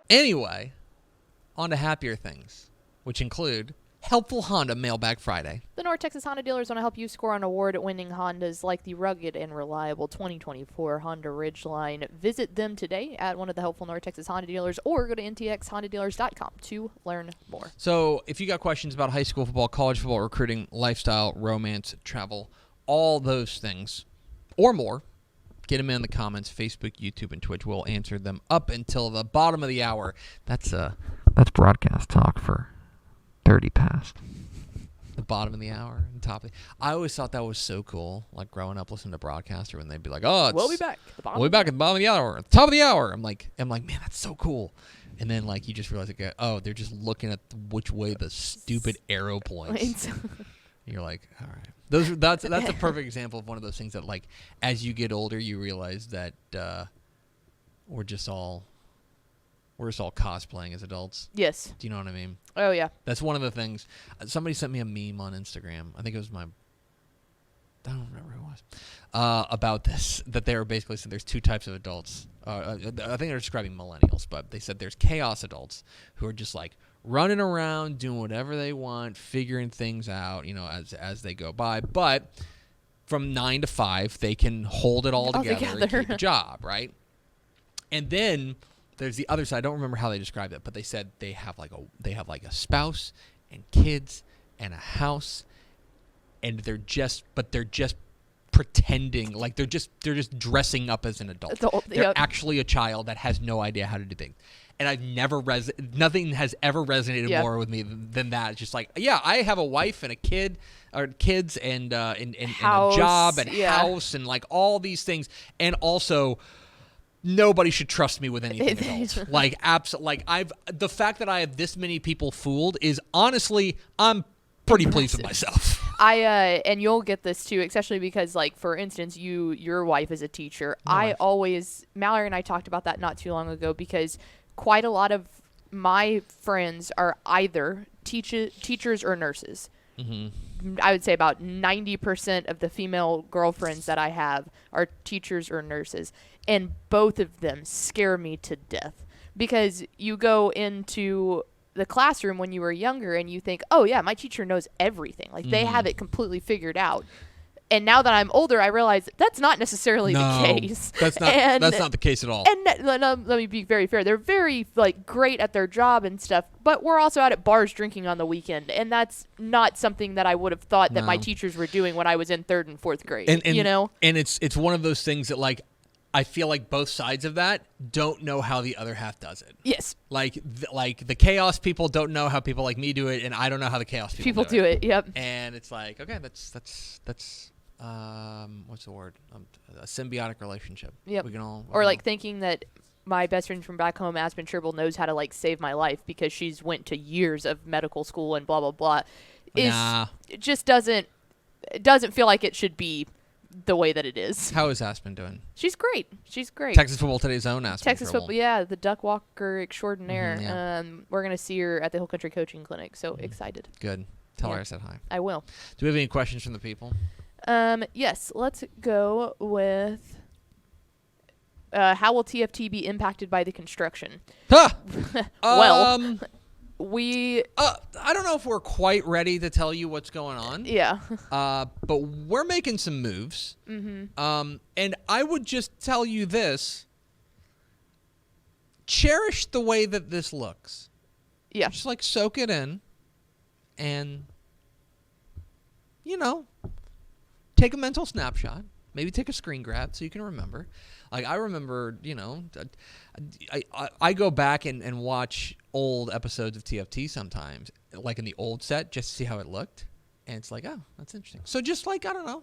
Anyway, on to happier things, which include Helpful Honda Mailbag Friday. The North Texas Honda dealers want to help you score on award-winning Hondas like the rugged and reliable 2024 Honda Ridgeline. Visit them today at one of the helpful North Texas Honda dealers or go to ntxhondadealers.com to learn more. So if you got questions about high school football, college football, recruiting, lifestyle, romance, travel, all those things or more, get them in the comments, Facebook, YouTube, and Twitch. We'll answer them up until the bottom of the hour. That's broadcast talk for 30 past. The bottom of the hour and top of the... I always thought that was so cool, like growing up listening to broadcaster when they'd be like, "Oh, we'll be back. We'll be back at the bottom of the hour, at the top of the hour." I'm like, man, that's so cool. And then like you just realize, like, oh, they're just looking at which way the stupid arrow points. You're like, all right. That's a perfect example of one of those things that, like, as you get older, you realize that we're just all cosplaying as adults. Yes. Do you know what I mean? Oh, yeah. That's one of the things. Somebody sent me a meme on Instagram. I think it was I don't remember who it was. About this, that they were basically saying there's two types of adults. I think they're describing millennials, but they said there's chaos adults who are just like running around, doing whatever they want, figuring things out, as they go by. But from 9 to 5, they can hold it all together and keep a job, right? And then there's the other side. I don't remember how they described it, but they said they have like a spouse and kids and a house, and they're just pretending, like they're just dressing up as an adult. They're actually a child that has no idea how to do things. And I've never nothing has ever resonated more with me than that. It's just like, yeah, I have a wife and a kid or kids and a job and house and like all these things, and also nobody should trust me with anything else. Like, absolutely. Like, the fact that I have this many people fooled is honestly, I'm pretty pleased with myself. And you'll get this too, especially because, like, for instance, your wife is a teacher. Mallory and I talked about that not too long ago, because quite a lot of my friends are either teachers or nurses. Mm-hmm. I would say about 90% of the female girlfriends that I have are teachers or nurses. And both of them scare me to death, because you go into the classroom when you were younger and you think, oh, yeah, my teacher knows everything. Like, they have it completely figured out. And now that I'm older, I realize that's not necessarily the case. That's not the case at all. And let me be very fair. They're very, like, great at their job and stuff, but we're also out at bars drinking on the weekend, and that's not something that I would have thought that my teachers were doing when I was in 3rd and 4th grade. And And it's one of those things that, like, I feel like both sides of that don't know how the other half does it. Yes. Like the chaos people don't know how people like me do it, and I don't know how the chaos people do it. Yep. And it's like, okay, that's what's the word? A symbiotic relationship. Yep. We can all like thinking that my best friend from back home, Aspen Tribble, knows how to, like, save my life because she's went to years of medical school and blah blah blah. It just doesn't feel like it should be the way that it is. How is Aspen doing? She's great. Texas Football Today's own Aspen. Texas football, yeah, the duck walker extraordinaire. Mm-hmm, we're gonna see her at the Hill Country Coaching Clinic. So excited. Good. Tell her I said hi. I will. Do we have any questions from the people? Yes. Let's go with how will TFT be impacted by the construction? Well, I don't know if we're quite ready to tell you what's going on. Yeah. But we're making some moves. Mm-hmm. And I would just tell you this. Cherish the way that this looks. Yeah. Just, like, soak it in. And, take a mental snapshot. Maybe take a screen grab so you can remember. Like, I remember, I go back and watch old episodes of TFT sometimes, like in the old set, just to see how it looked. And it's like, oh, that's interesting. So just, like, I don't know.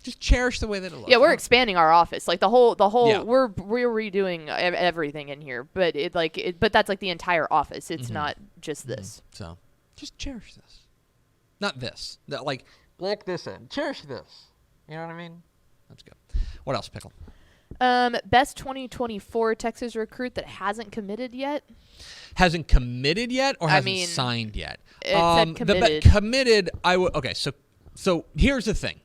Just cherish the way that it looks. Yeah, we're expanding our office. Like, the whole we're redoing everything in here. But but that's, like, the entire office. It's not just this. So just cherish this. Not this. Like this in. Cherish this. You know what I mean? That's good. What else, Pickle? Best 2024 Texas recruit that hasn't committed yet? Hasn't committed yet or hasn't signed yet? It said committed. Committed, okay, so here's the thing.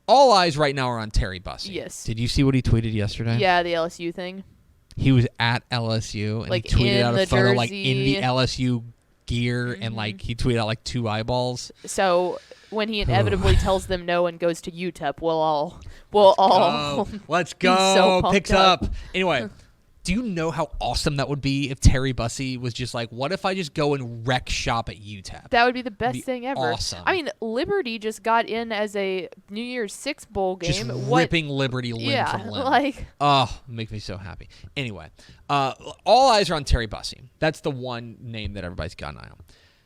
All eyes right now are on Terry Bussey. Yes. Did you see what he tweeted yesterday? Yeah, the LSU thing. he was at LSU and Like, he tweeted in out a the photo like in the jersey. LSU gear and like he tweeted out like 2 eyeballs. So when he inevitably tells them no and goes to UTEP, we'll all Let's be go. so pumped Picks up. Anyway, do you know how awesome that would be if Terry Bussey was just like, what if I just go and wreck shop at UTEP? That would be the best thing ever. Awesome. I mean, Liberty just got in as a New Year's Six bowl game. Just ripping Liberty limb from limb. Like, oh, make me so happy. Anyway, all eyes are on Terry Bussey. That's the one name that everybody's got an eye on.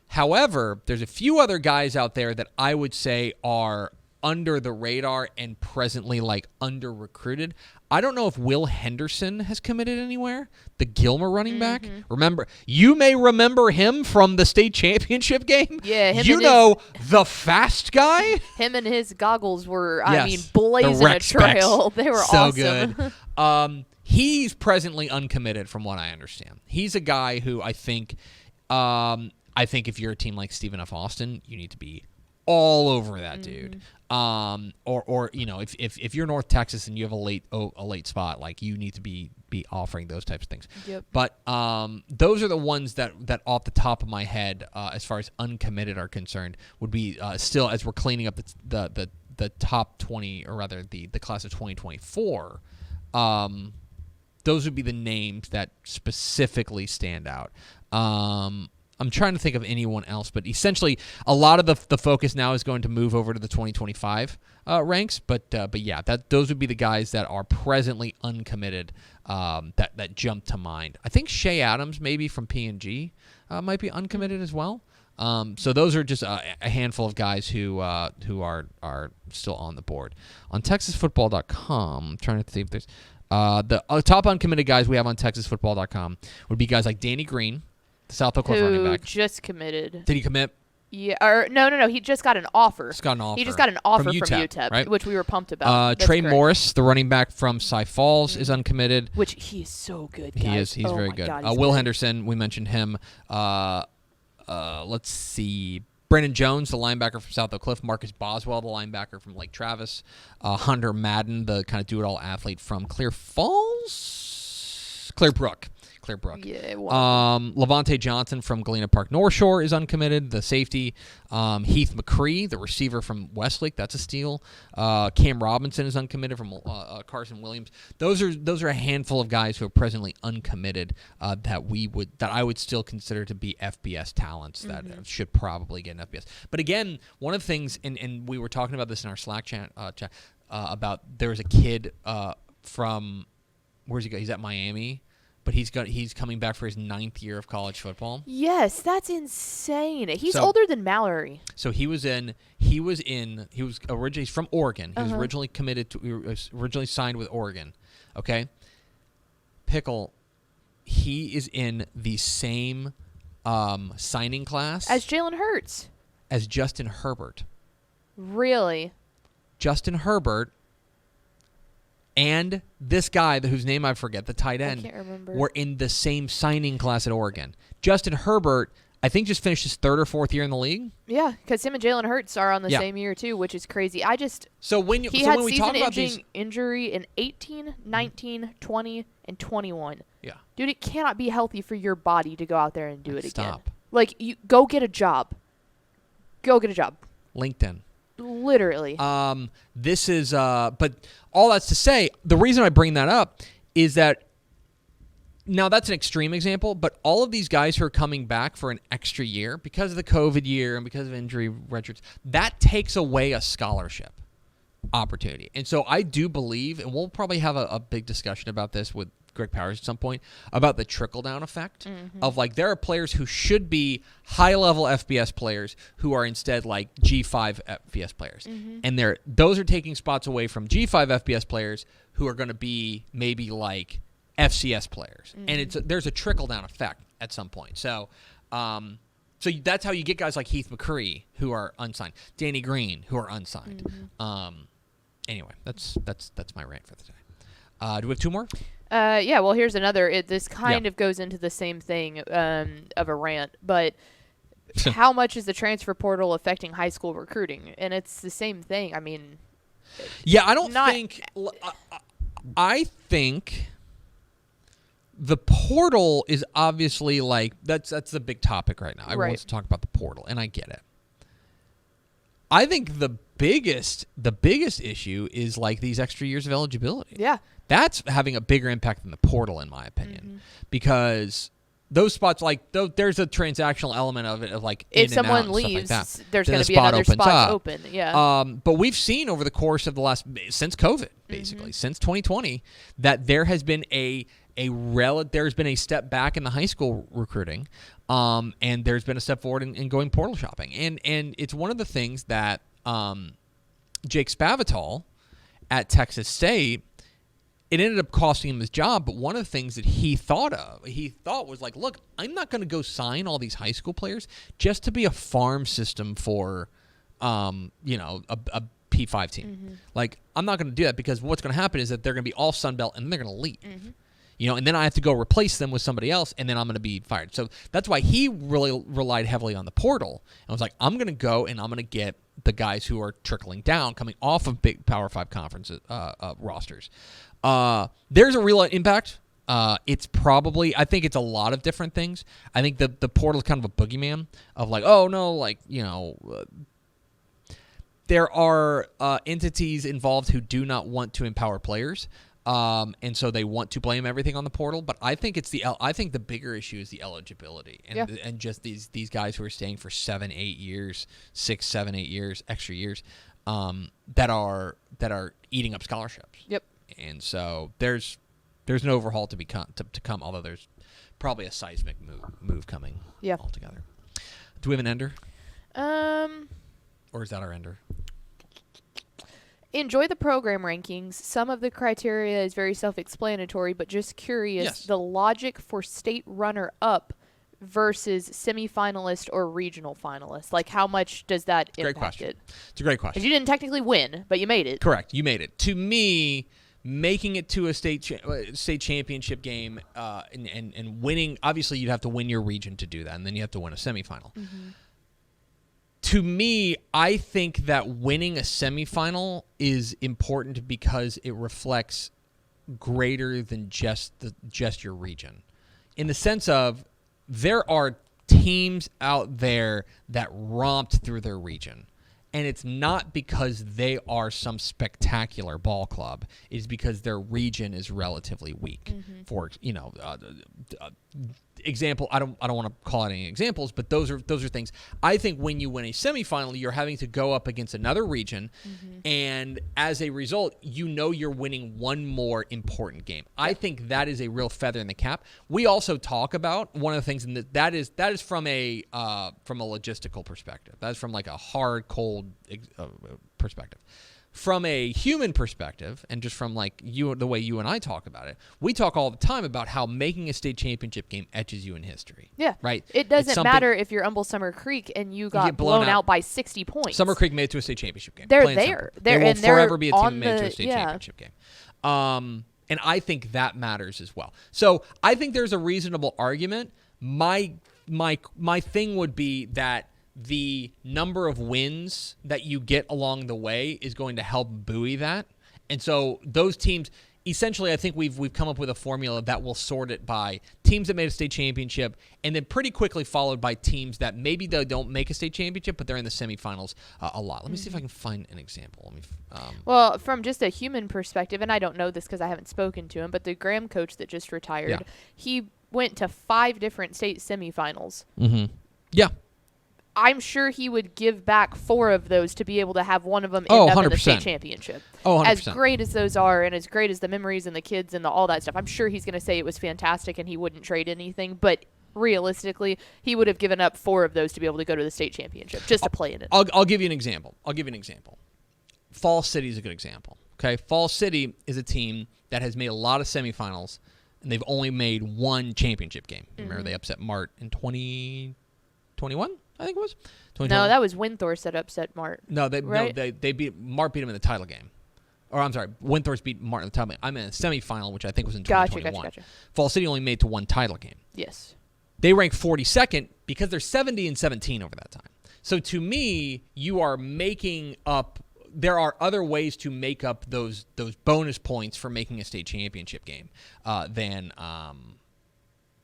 However, there's a few other guys out there that I would say are under the radar and presently like under recruited. I don't know if Will Henderson has committed anywhere, the Gilmer running back. Remember, you may remember him from the state championship game. Yeah, the fast guy. Him and his goggles were, Yes, I mean, blazing a trail. They were so awesome. good. He's presently uncommitted, from what I understand. He's a guy who I think if you're a team like Stephen F. Austin, you need to be all over that dude. Or you know, if you're North Texas and you have a late spot, like you need to be offering those types of things. Yep. But those are the ones that off the top of my head, as far as uncommitted are concerned, would be still, as we're cleaning up the top 20, or rather the class of 2024. Those would be the names that specifically stand out. I'm trying to think of anyone else, but essentially a lot of the focus now is going to move over to the 2025 ranks. But yeah, those would be the guys that are presently uncommitted that jump to mind. I think Shea Adams, maybe from P&G, might be uncommitted as well. So those are just a handful of guys who are still on the board. On TexasFootball.com, I'm trying to see if there's the top uncommitted guys we have on TexasFootball.com would be guys like Danny Green, the South Oak running back. Just committed. Did he commit? Yeah, or no. He just got an offer. He just got an offer from UTEP, UTEP, right? which we were pumped about. Trey Morris, the running back from Cy Falls, is uncommitted. Which he is so good, guys. He is. He's very good. God, Will good. Henderson, we mentioned him. Let's see. Brandon Jones, the linebacker from South Oak Cliff. Marcus Boswell, the linebacker from Lake Travis. Hunter Madden, the kind of do-it-all athlete from Clearbrook. Yeah. Levante Johnson from Galena Park North Shore is uncommitted, the safety. Heath McCree, the receiver from Westlake, that's a steal. Cam Robinson is uncommitted from Carson Williams. Those are a handful of guys who are presently uncommitted that I would still consider to be FBS talents that should probably get an FBS. But again, one of the things, and we were talking about this in our Slack chat about there's a kid from, where's he go? He's at Miami. But he's coming back for his 9th year of college football. Yes, that's insane. He's So- older than Mallory. So he was originally from Oregon. He was originally signed with Oregon. Okay. Pickle, he is in the same signing class As Jalen Hurts. as Justin Herbert. Really? Justin Herbert and this guy, whose name I forget, the tight end, can't remember. were in the same signing class at Oregon. Justin Herbert, I think, just finished his 3rd or 4th year in the league. Yeah, because him and Jalen Hurts are on the Yeah. same year too, which is crazy. He had when we talk about these, injury in 18, 19, 20, and 21. yeah, Dude, it cannot be healthy for your body to go out there and do it again. Stop. Like, you go get a job. Go get a job. LinkedIn. Literally. This is, but all that's to say, the reason I bring that up is that now that's an extreme example, but all of these guys who are coming back for an extra year because of the COVID year and because of injury retros, that takes away a scholarship opportunity. And so I do believe, and we'll probably have a big discussion about this with Greg Powers at some point, about the trickle-down effect of, like, there are players who should be high-level FBS players who are instead, like, G5 FBS players. And those are taking spots away from G5 FBS players who are going to be maybe, like, FCS players. And there's a trickle-down effect at some point. So that's how you get guys like Heath McCree who are unsigned, Danny Green who are unsigned. Anyway, that's my rant for the day. Do we have 2 more? Yeah, well, here's another. This kind of goes into the same thing of a rant, but how much is the transfer portal affecting high school recruiting? And it's the same thing. I mean, yeah, I don't think. I think the portal is obviously like that's the big topic right now. Everyone wants to talk about the portal, and I get it. I think the biggest issue is like these extra years of eligibility. Yeah. That's having a bigger impact than the portal, in my opinion, because those spots, like, there's a transactional element of it, of like if in someone and out leaves, and stuff like that. there's Then going the to be another spot up. open. Yeah. But we've seen over the course of since COVID, basically since 2020, that there has been there's been a step back in the high school recruiting, and there's been a step forward in going portal shopping, and it's one of the things that Jake Spavital at Texas State, it ended up costing him his job, but one of the things that he thought was like, look, I'm not going to go sign all these high school players just to be a farm system for, a P5 team. Like, I'm not going to do that, because what's going to happen is that they're going to be all Sun Belt, and then they're going to leave. And then I have to go replace them with somebody else, and then I'm going to be fired. So that's why he really relied heavily on the portal, and was like, I'm going to go and I'm going to get the guys who are trickling down, coming off of big Power 5 conferences rosters. There's a real impact. It's probably, I think it's a lot of different things. I think the portal is kind of a boogeyman of like, oh no, like, there are entities involved who do not want to empower players. And so they want to blame everything on the portal, but I think I think the bigger issue is the eligibility and just these guys who are staying for 7, 8 years, 6, 7, 8 years, extra years, that are eating up scholarships. Yep. And so there's an overhaul to come, although there's probably a seismic move coming. Yeah. Altogether. Do we have an ender? Or is that our ender? Enjoy the program rankings. Some of the criteria is very self-explanatory, but just curious, the logic for state runner-up versus semifinalist or regional finalist. Like, how much does that impact it? It's a great question. Because you didn't technically win, but you made it. Correct. You made it. To me, making it to a state championship game and winning, obviously you'd have to win your region to do that, and then you have to win a semifinal. To me, I think that winning a semifinal is important because it reflects greater than just your region. In the sense of, there are teams out there that romped through their region. And it's not because they are some spectacular ball club. It's because their region is relatively weak. For example, I don't want to call out any examples, but those are things. I think when you win a semifinal, you're having to go up against another region, and as a result, you're winning one more important game. I think that is a real feather in the cap. We also talk about one of the things, and that is from a logistical perspective. That's from like a hard, cold perspective. From a human perspective, and just from like the way you and I talk about it, we talk all the time about how making a state championship game etches you in history. Yeah. Right? It doesn't matter if you're Humble Summer Creek and you got blown out by 60 points. Summer Creek made it to a state championship game. They're there. They will forever be a team that made it to a state championship game. And I think that matters as well. So I think there's a reasonable argument. My thing would be that the number of wins that you get along the way is going to help buoy that. And so those teams, essentially, I think we've come up with a formula that will sort it by teams that made a state championship, and then pretty quickly followed by teams that maybe they don't make a state championship, but they're in the semifinals a lot. Let me see if I can find an example. Well, from just a human perspective, and I don't know this because I haven't spoken to him, but the Graham coach that just retired, he went to 5 different state semifinals. Yeah. I'm sure he would give back 4 of those to be able to have one of them end up in the state championship. 100%. As great as those are, and as great as the memories and the kids and all that stuff, I'm sure he's going to say it was fantastic and he wouldn't trade anything. But realistically, he would have given up 4 of those to be able to go to the state championship just to play in it. I'll give you an example. Fall City is a good example. Okay, Fall City is a team that has made a lot of semifinals, and they've only made 1 championship game. Remember, they upset Mart in 2021. I think it was. No, that was Winthorst that upset Mart. No, they beat Mart beat him in the title game. Or I'm sorry, Winthorst beat Mart in the title game. I'm in a semifinal, which I think was in 2021. Gotcha. Fall City only made to 1 title game. Yes. They rank 42nd because they're 70-17 over that time. So to me, you are making up. There are other ways to make up those bonus points for making a state championship game than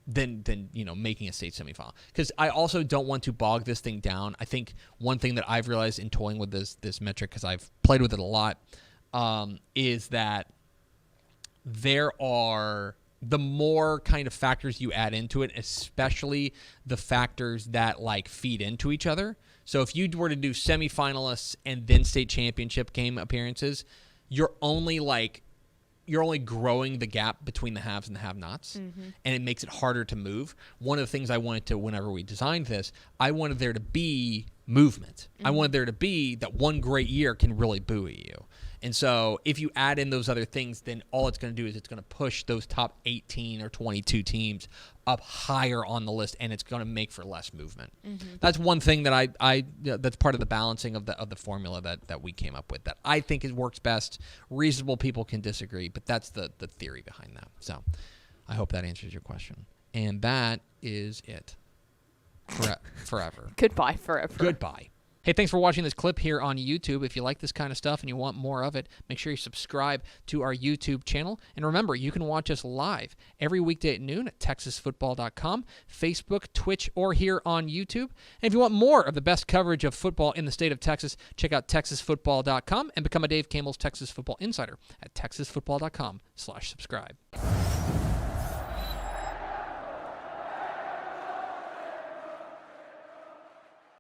than making a state semifinal. Because I also don't want to bog this thing down. I think one thing that I've realized in toying with this metric, because I've played with it a lot, is that there are the more kind of factors you add into it, especially the factors that like feed into each other. So if you were to do semifinalists and then state championship game appearances, you're only growing the gap between the haves and the have-nots, and it makes it harder to move. One of the things I wanted to, whenever we designed this, I wanted there to be movement. I wanted there to be that one great year can really buoy you. And so if you add in those other things, then all it's going to do is it's going to push those top 18 or 22 teams up higher on the list, and it's going to make for less movement. That's one thing that I that's part of the balancing of the formula that we came up with that I think it works best. Reasonable people can disagree, but that's the theory behind that. So I hope that answers your question. And that is it. Forever. Goodbye forever. Goodbye. Hey, thanks for watching this clip here on YouTube. If you like this kind of stuff and you want more of it, make sure you subscribe to our YouTube channel. And remember, you can watch us live every weekday at noon at TexasFootball.com, Facebook, Twitch, or here on YouTube. And if you want more of the best coverage of football in the state of Texas, check out TexasFootball.com and become a Dave Campbell's Texas Football Insider at TexasFootball.com/subscribe.